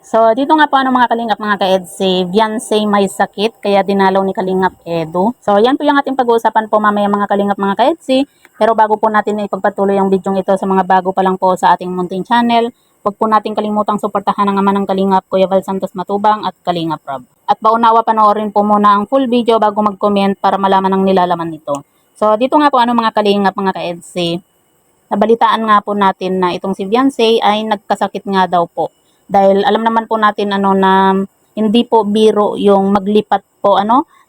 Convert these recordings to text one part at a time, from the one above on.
So, dito nga po mga kalingap mga ka-ed, si Beyonce may sakit, kaya dinalaw ni Kalingap Edu. So, yan po yung ating pag-uusapan po mamaya mga kalingap mga ka-ed. Pero bago po natin ipagpatuloy ang video ito sa mga bago pa lang po sa ating munting channel, huwag po natin kalimutang suportahan ang ama ng Kalingap, Kuya Val Santos Matubang at Kalingap Rob. At paunawa panoorin po muna ang full video bago mag-comment para malaman ang nilalaman nito. So, dito nga po mga kalingap mga ka-ed, nabalitaan nga po natin na itong si Beyonce ay nagkasakit nga daw po. Dahil alam naman po natin na hindi po biro yung maglipat po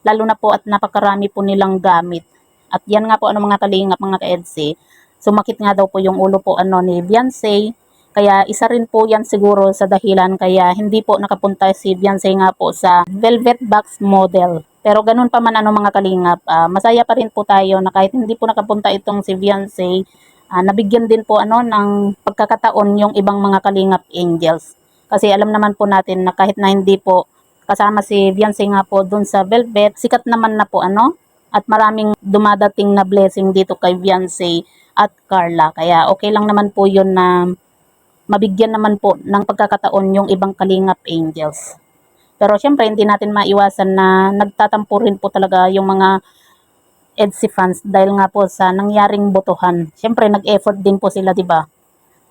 lalo na po at napakarami po nilang gamit. At yan nga po mga kalingap mga ka-EDC, sumakit nga daw po yung ulo po ni Beyonce. Kaya isa rin po yan siguro sa dahilan kaya hindi po nakapunta si Beyonce nga po sa velvet box model. Pero ganun pa man mga kalingap, masaya pa rin po tayo na kahit hindi po nakapunta itong si Beyonce, nabigyan din po ng pagkakataon yung ibang mga kalingap angels. Kasi alam naman po natin na kahit na hindi po kasama si Beyonce nga po dun sa Velvet, sikat naman na po at maraming dumadating na blessing dito kay Beyonce at Carla. Kaya okay lang naman po yun na mabigyan naman po ng pagkakataon yung ibang kalingap angels. Pero syempre hindi natin maiwasan na nagtatampo rin po talaga yung mga EDC fans dahil nga po sa nangyaring botohan. Syempre nag-effort din po sila, 'di ba?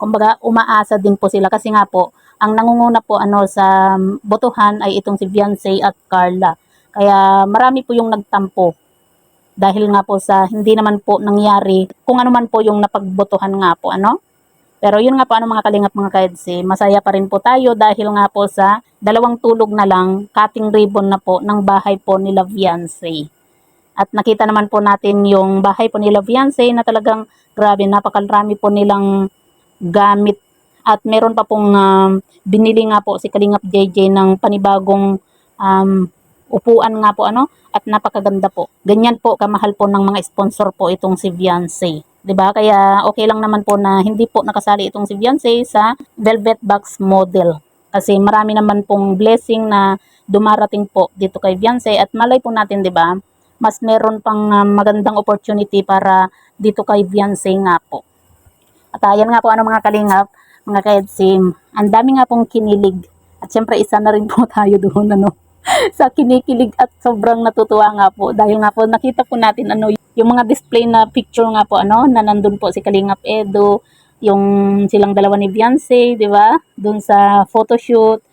Kumbaga umaasa din po sila kasi nga po ang nangunguna po sa botohan ay itong si Beyonce at Carla. Kaya marami po yung nagtampo dahil nga po sa hindi naman po nangyari kung ano man po yung napagbotohan nga po Pero yun nga po mga kalingap mga ka-EDC, masaya pa rin po tayo dahil nga po sa dalawang tulog na lang, cutting ribbon na po ng bahay po nila Beyonce. At nakita naman po natin yung bahay po nila Beyonce na talagang grabe, napakarami po nilang gamit. At meron pa pong binili nga po si Kalingap JJ ng panibagong upuan nga po at napakaganda po. Ganyan po kamahal po ng mga sponsor po itong si Beyonce. 'Di ba? Kaya okay lang naman po na hindi po nakasali itong si Beyonce sa velvet box model. Kasi marami naman pong blessing na dumarating po dito kay Beyonce at malay po natin 'di ba? Mas meron pang magandang opportunity para dito kay Beyonce nga po. At ayan nga po mga kalingap, mga ka-EDC, ang dami nga pong kinilig. At syempre isa na rin po tayo doon sa kinikilig at sobrang natutuwa nga po. Dahil nga po nakita po natin yung mga display na picture nga po na nandun po si Kalingap Edu, yung silang dalawa ni Beyonce, di ba? Doon sa photoshoot.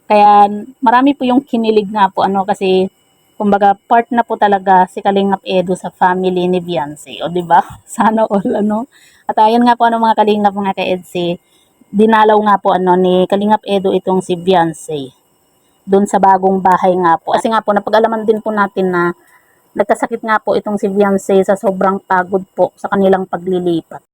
Kaya marami po yung kinilig nga po kasi kumbaga part na po talaga si Kalingap Edu sa family ni Beyonce, o di ba? Sana all At ayan nga po mga kalingap mga ka-EDC, dinalaw nga po ni Kalingap Edu itong si Beyonce doon sa bagong bahay nga po. Kasi nga po napag-alaman din po natin na nagkasakit nga po itong si Beyonce sa sobrang pagod po sa kanilang paglilipat.